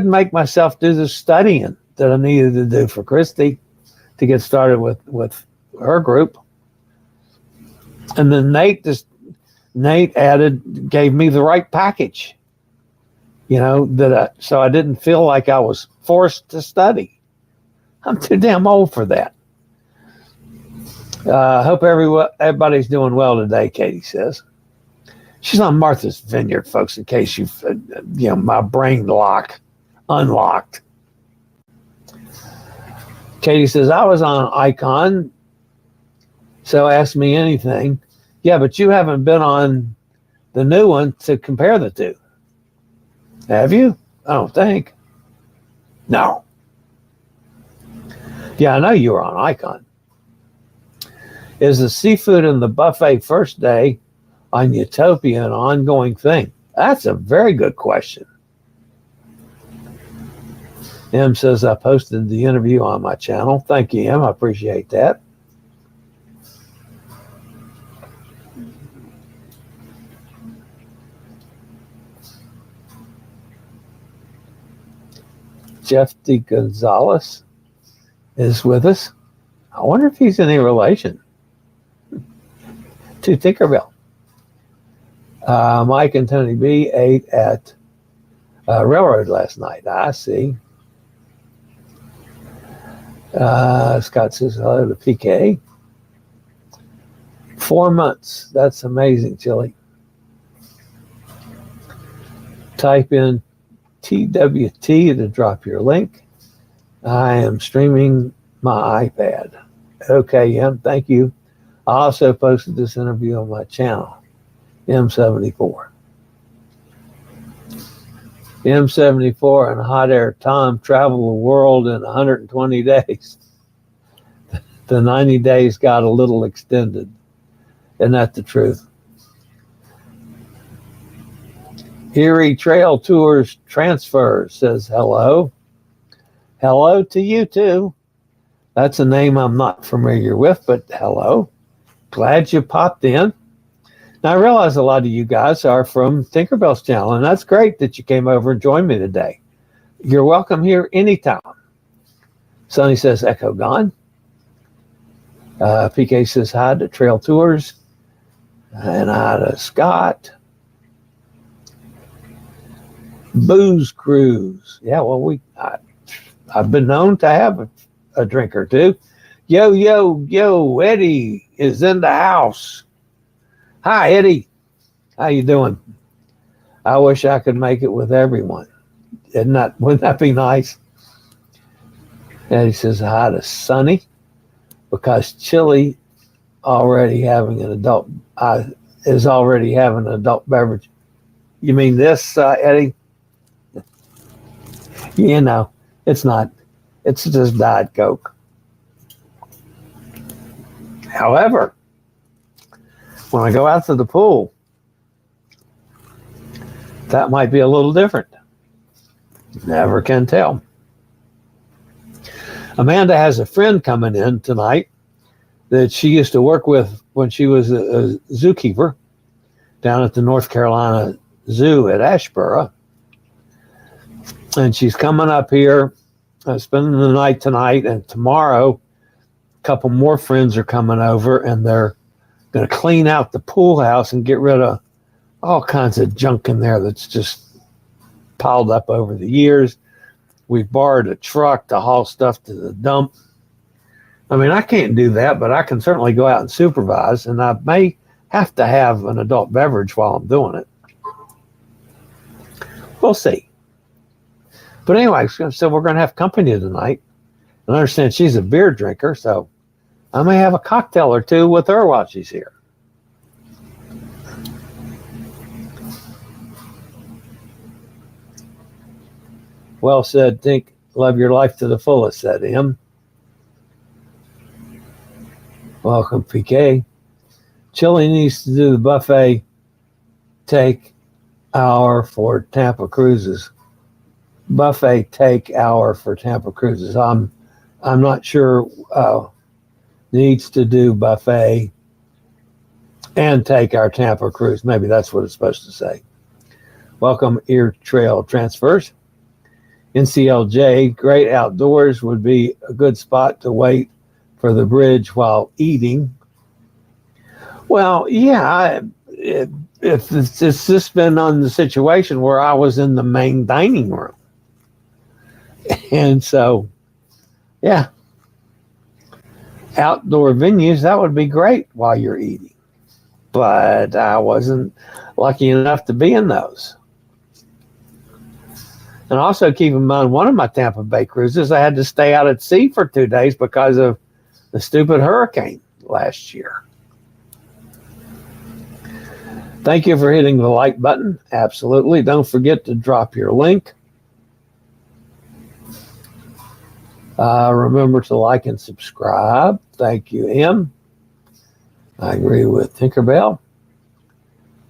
make myself do the studying that I needed to do for Christy to get started with her group. And then Nate gave me the right package, so I didn't feel like I was forced to study. I'm too damn old for that. Hope everybody's doing well today, Katie says. She's on Martha's Vineyard, folks, in case my brain unlocked. Katie says, I was on Icon, so ask me anything. Yeah, but you haven't been on the new one to compare the two. Have you? I don't think. No. Yeah, I know you were on Icon. Is the seafood in the buffet first day on Utopia an ongoing thing? That's a very good question. M says, I posted the interview on my channel. Thank you, M. I appreciate that. Jeff D. Gonzalez is with us. I wonder if he's any relation to Tinkerbell. Mike and Tony B ate at Railroad last night. I see. Scott says hello to PK. 4 months. That's amazing, Chillie. Type in TWT to drop your link. I am streaming my iPad. Okay, M, thank you. I also posted this interview on my channel, M74. M74 and Hot Air Tom travel the world in 120 days. The 90 days got a little extended. Isn't that the truth? Erie Trail Tours Transfer says hello. Hello to you too. That's a name I'm not familiar with, but hello. Glad you popped in. Now, I realize a lot of you guys are from Tinkerbell's channel, and that's great that you came over and joined me today. You're welcome here anytime. Sonny says, Echo gone. PK says hi to Trail Tours. And hi to Scott. Booze Cruise. Yeah, well, I've been known to have a drink or two. Yo, Eddie is in the house. Hi, Eddie. How you doing? I wish I could make it with everyone. Wouldn't that be nice? Eddie says hi to Sonny because Chillie already having an adult is already having an adult beverage. You mean this, Eddie? It's not. It's just Diet Coke. However, when I go out to the pool, that might be a little different. Never can tell. Amanda has a friend coming in tonight that she used to work with when she was a zookeeper down at the North Carolina Zoo at Ashboro. And she's coming up here, spending the night tonight, and tomorrow a couple more friends are coming over, and they're going to clean out the pool house and get rid of all kinds of junk in there that's just piled up over the years. We've borrowed a truck to haul stuff to the dump. I mean, I can't do that, but I can certainly go out and supervise, and I may have to have an adult beverage while I'm doing it. We'll see. But anyway, so we're going to have company tonight. And I understand she's a beer drinker, so I may have a cocktail or two with her while she's here. Well said, Tink. Love your life to the fullest, said M. Welcome, PK. Chillie needs to do the buffet take hour for Tampa Cruises. Buffet take hour for Tampa Cruises. I'm not sure needs to do buffet and take our Tampa cruise. Maybe that's what it's supposed to say. Welcome, Ear Trail Transfers. NCLJ, great outdoors would be a good spot to wait for the bridge while eating. Well, yeah, if it's just been on the situation where I was in the main dining room. And so, yeah, outdoor venues, that would be great while you're eating. But I wasn't lucky enough to be in those. And also keep in mind, one of my Tampa Bay cruises, I had to stay out at sea for 2 days because of the stupid hurricane last year. Thank you for hitting the like button. Absolutely. Don't forget to drop your link. Remember to like and subscribe. Thank you, M. I agree with Tinkerbell.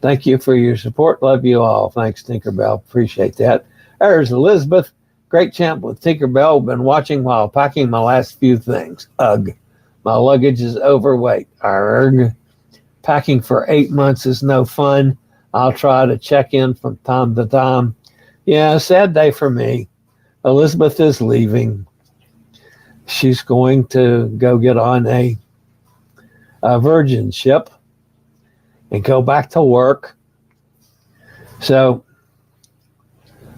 Thank you for your support. Love you all. Thanks, Tinkerbell. Appreciate that. There's Elizabeth. Great champ with Tinkerbell. Been watching while packing my last few things. Ugh. My luggage is overweight. Arrgh. Packing for 8 months is no fun. I'll try to check in from time to time. Yeah, sad day for me. Elizabeth is leaving. She's going to go get on a Virgin ship and go back to work. So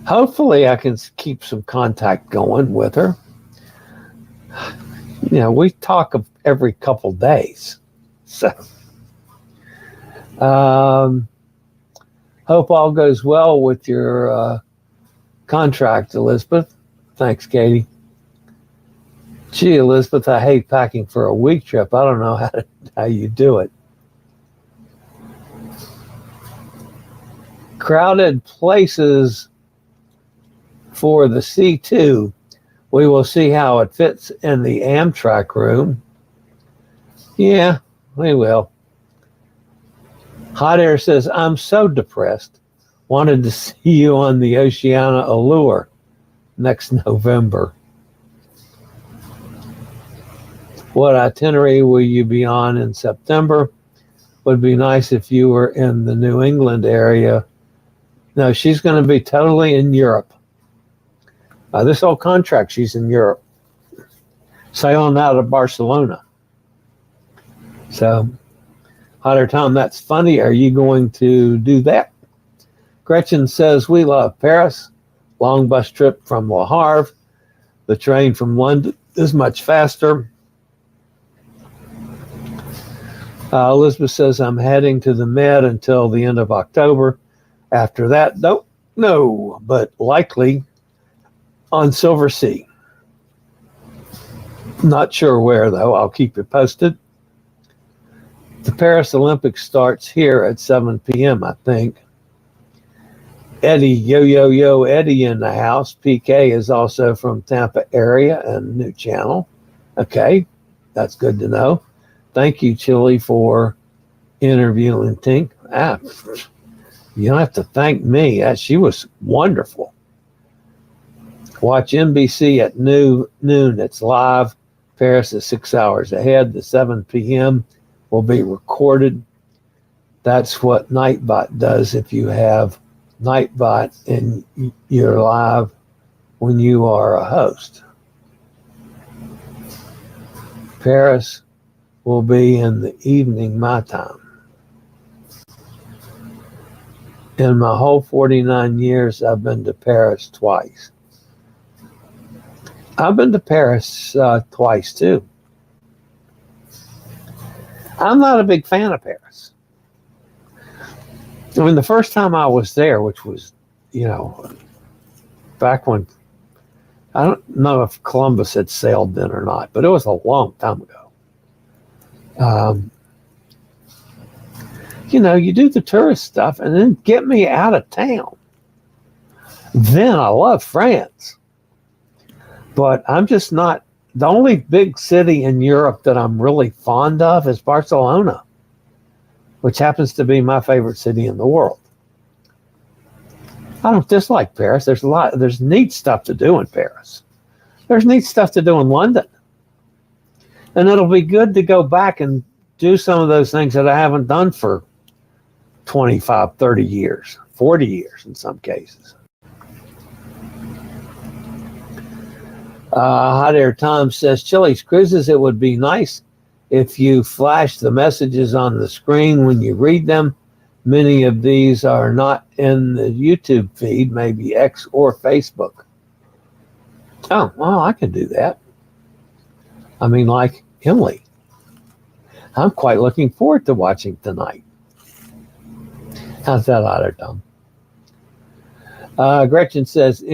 hopefully I can keep some contact going with her. You know, we talk every couple days. So hope all goes well with your contract, Elizabeth. Thanks, Katie. Gee, Elizabeth, I hate packing for a week trip. I don't know how you do it. Crowded places for the C2. We will see how it fits in the Amtrak room. Yeah, we will. Hot Air says, I'm so depressed. Wanted to see you on the Oceania Allure next November. What itinerary will you be on in September? Would be nice if you were in the New England area. No, she's going to be totally in Europe. This whole contract, she's in Europe. Sailing out of Barcelona. So, Hot Air Tom, that's funny. Are you going to do that? Gretchen says, we love Paris. Long bus trip from Le Havre. The train from London is much faster. Elizabeth says, I'm heading to the Med until the end of October. After that, don't know, but likely on Silver Sea. Not sure where, though. I'll keep you posted. The Paris Olympics starts here at 7 p.m., I think. Eddie, yo, Eddie in the house. PK is also from Tampa area and New Channel. Okay, that's good to know. Thank you, Chillie, for interviewing Tink. You don't have to thank me. She was wonderful. Watch NBC at noon. It's live. Paris is 6 hours ahead. The 7 p.m. will be recorded. That's what Nightbot does if you have Nightbot and you're live when you are a host. Paris will be in the evening my time. In my whole 49 years, I've been to Paris twice. I've been to Paris twice too. I'm not a big fan of Paris. I mean, the first time I was there, which was, back when, I don't know if Columbus had sailed then or not, but it was a long time ago. You do the tourist stuff and then get me out of town. Then I love France. But I'm just not, the only big city in Europe that I'm really fond of is Barcelona, which happens to be my favorite city in the world. I don't dislike Paris. There's neat stuff to do in Paris. There's neat stuff to do in London. And it'll be good to go back and do some of those things that I haven't done for 25, 30 years, 40 years in some cases. Hot Air Tom says, Chillie's Cruises, it would be nice if you flash the messages on the screen when you read them. Many of these are not in the YouTube feed, maybe X or Facebook. Oh, well, I can do that. I mean, like Emily. I'm quite looking forward to watching tonight. How's that, Hot Air Tom? Gretchen says,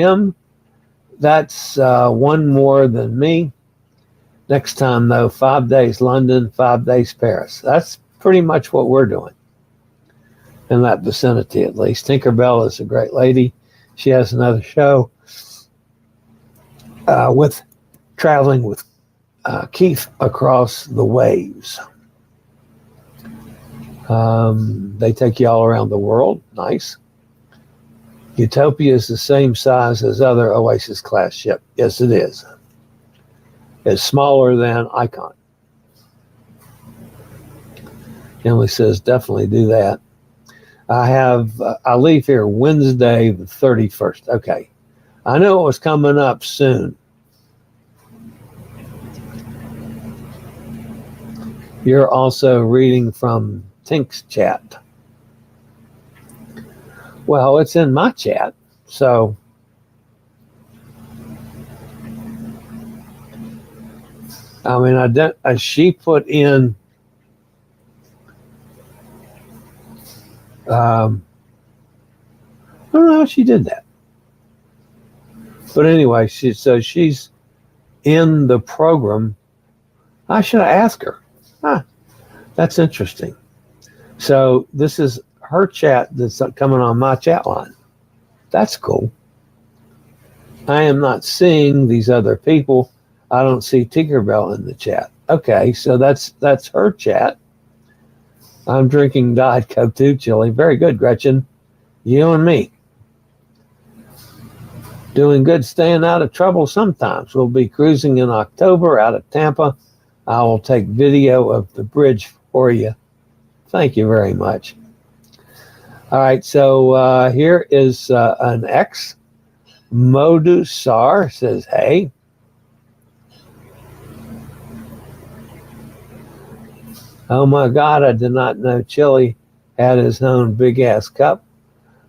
that's one more than me. Next time, though, 5 days London, 5 days Paris. That's pretty much what we're doing in that vicinity, at least. Tinkerbell is a great lady. She has another show with traveling with Keith across the waves. They take you all around the world. Nice. Utopia is the same size as other Oasis class ship. Yes, it is. It's smaller than Icon. Emily says, definitely do that. I leave here Wednesday the 31st. Okay. I know it was coming up soon. You're also reading from Tink's chat. Well, it's in my chat, so I mean, she put in I don't know how she did that, but anyway, she's in the program. I should have asked her. That's interesting. So this is her chat that's coming on my chat line. That's cool. I am not seeing these other people. I don't see Tinkerbell in the chat. Okay, so that's her chat. I'm drinking Diet Coke too, Chillie. Very good, Gretchen. You and me. Doing good, staying out of trouble sometimes. We'll be cruising in October out of Tampa. I will take video of the bridge for you. Thank you very much. All right, so here is an ex. Modu Sar says, hey. Oh my God, I did not know Chillie had his own big ass cup.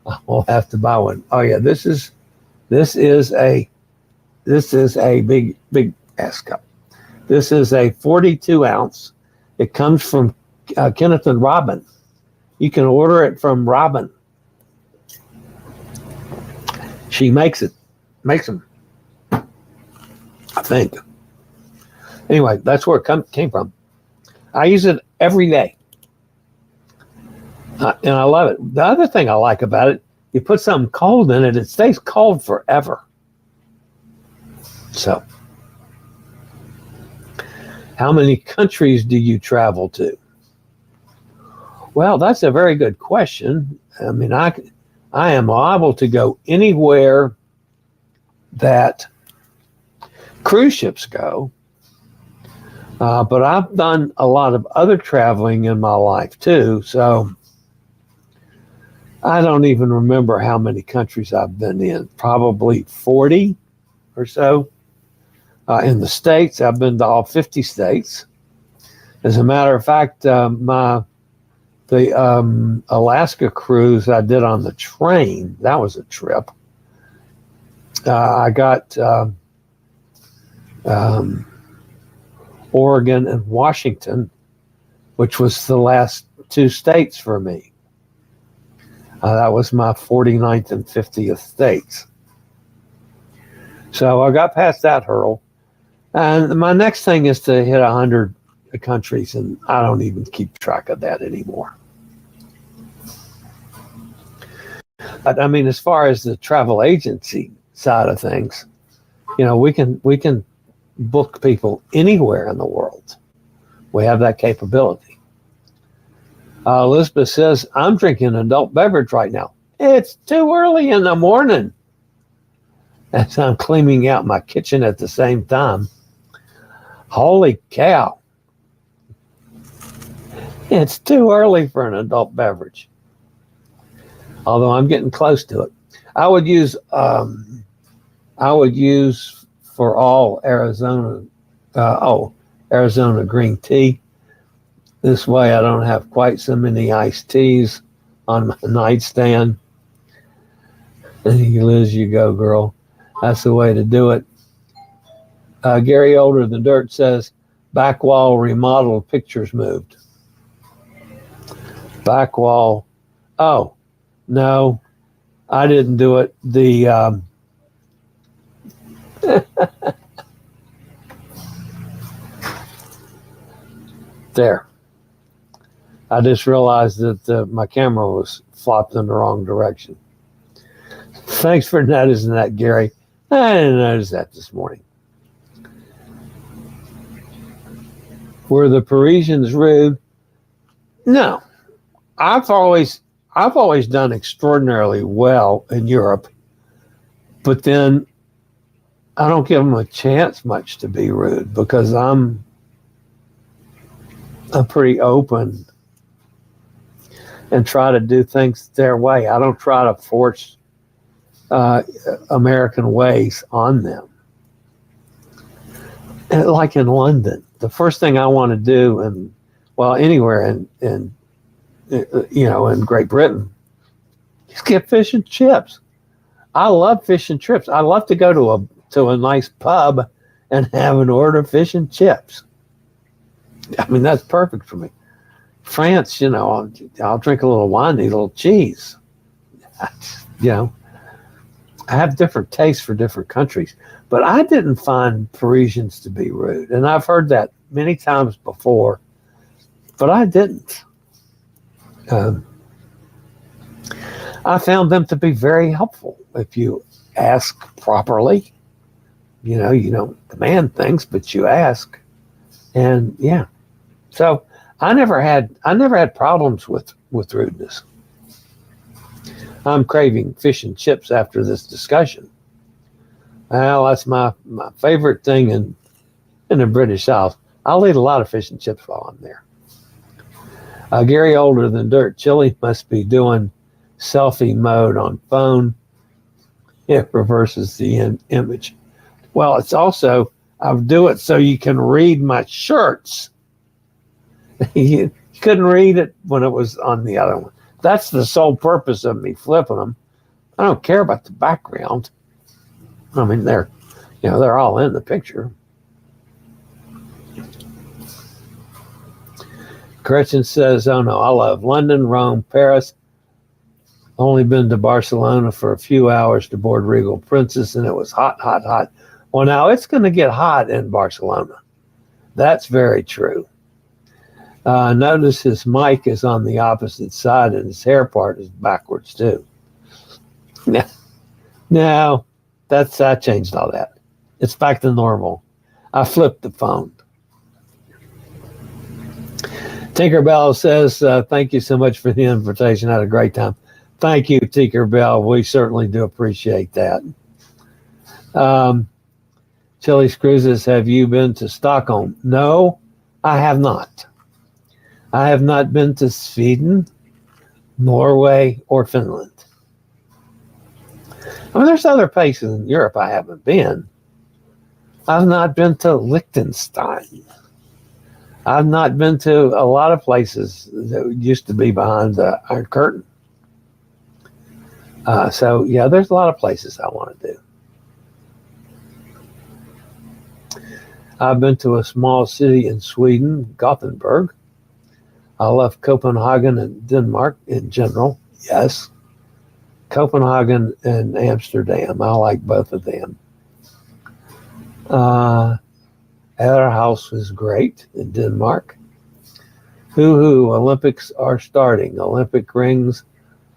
I'll have to buy one. Oh yeah, this is a big ass cup. This is a 42 ounce. It comes from Kenneth and Robin. You can order it from Robin. She makes them, I think. Anyway, that's where it came from. I use it every day. And I love it. The other thing I like about it, you put something cold in it, it stays cold forever. So, how many countries do you travel to? Well, that's a very good question. I mean, I am liable to go anywhere that cruise ships go, but I've done a lot of other traveling in my life too, so I don't even remember how many countries I've been in, probably 40 or so. In the States, I've been to all 50 states. As a matter of fact, the Alaska cruise I did on the train, that was a trip. I got Oregon and Washington, which was the last 2 states for me. That was my 49th and 50th states. So I got past that hurdle. And my next thing is to hit 100 countries, and I don't even keep track of that anymore. But I mean, as far as the travel agency side of things, you know, we can book people anywhere in the world. We have that capability. Elizabeth says, I'm drinking adult beverage right now. It's too early in the morning. As I'm cleaning out my kitchen at the same time. Holy cow. It's too early for an adult beverage. Although I'm getting close to it. I would use for all Arizona green tea. This way I don't have quite so many iced teas on my nightstand. And Liz, you go, girl. That's the way to do it. Gary Older Than Dirt says, back wall remodeled, pictures moved. Back wall. Oh, no, I didn't do it. There. I just realized that my camera was flopped in the wrong direction. Thanks for noticing that, Gary. I didn't notice that this morning. Were the Parisians rude? No. I've always done extraordinarily well in Europe, but then I don't give them a chance much to be rude because I'm pretty open and try to do things their way. I don't try to force American ways on them. And like in London, the first thing I want to do, anywhere in Great Britain, is get fish and chips. I love fish and chips. I love to go to a nice pub and have an order of fish and chips. I mean, that's perfect for me. France, I'll drink a little wine, eat a little cheese. I have different tastes for different countries, but I didn't find Parisians to be rude. And I've heard that many times before, but I didn't. I found them to be very helpful if you ask properly. You don't demand things, but you ask. And yeah. So I never had problems with rudeness. I'm craving fish and chips after this discussion. Well, that's my favorite thing in the British South. I'll eat a lot of fish and chips while I'm there. Gary Older Than Dirt, Chillie must be doing selfie mode on phone. It reverses the image. Well, it's also, I'll do it so you can read my shirts. You couldn't read it when it was on the other one. That's the sole purpose of me flipping them. I don't care about the background. I mean, they're all in the picture. Gretchen says, oh no, I love London, Rome, Paris. Only been to Barcelona for a few hours to board Regal Princess, and it was hot, hot, hot. Well, now it's going to get hot in Barcelona. That's very true. Notice his mic is on the opposite side and his hair part is backwards too. No, I changed all that. It's back to normal. I flipped the phone. Tinkerbell says, thank you so much for the invitation. I had a great time. Thank you, Tinkerbell. We certainly do appreciate that. Chilliescruises, have you been to Stockholm? No, I have not. I have not been to Sweden, Norway, or Finland. I mean, there's other places in Europe I haven't been. I've not been to Liechtenstein. I've not been to a lot of places that used to be behind the Iron Curtain. So, yeah, there's a lot of places I want to do. I've been to a small city in Sweden, Gothenburg. I love Copenhagen and Denmark in general. Yes. Copenhagen and Amsterdam. I like both of them. Our house was great in Denmark. Hoo-hoo, Olympics are starting. Olympic rings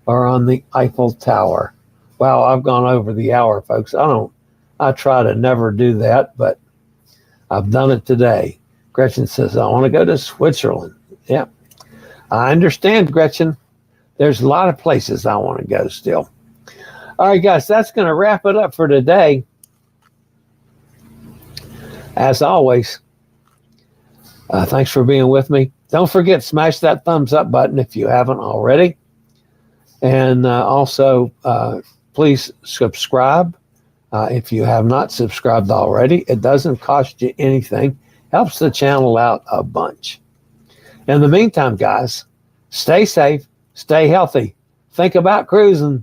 are on the Eiffel Tower. Wow, I've gone over the hour, folks. I try to never do that, but I've done it today. Gretchen says, I want to go to Switzerland. Yeah, I understand, Gretchen. There's a lot of places I want to go still. All right, guys, that's going to wrap it up for today. As always, thanks for being with me. Don't forget, smash that thumbs up button if you haven't already. And also, please subscribe if you have not subscribed already. It doesn't cost you anything. Helps the channel out a bunch. In the meantime, guys, stay safe, stay healthy, think about cruising,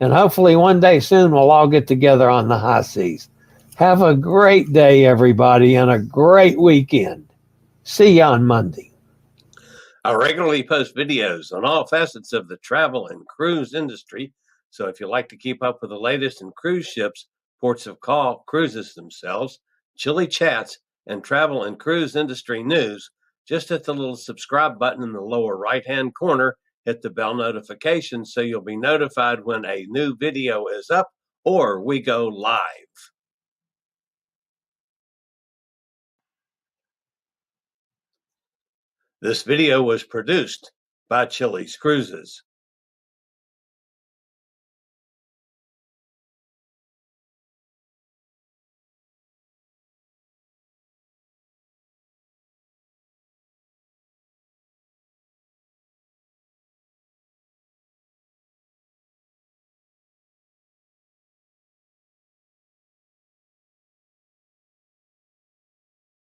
and hopefully one day soon we'll all get together on the high seas. Have a great day, everybody, and a great weekend. See you on Monday. I regularly post videos on all facets of the travel and cruise industry. So if you like to keep up with the latest in cruise ships, ports of call, cruises themselves, chilly chats, and travel and cruise industry news, just hit the little subscribe button in the lower right-hand corner. Hit the bell notification so you'll be notified when a new video is up or we go live. This video was produced by Chillie's Cruises.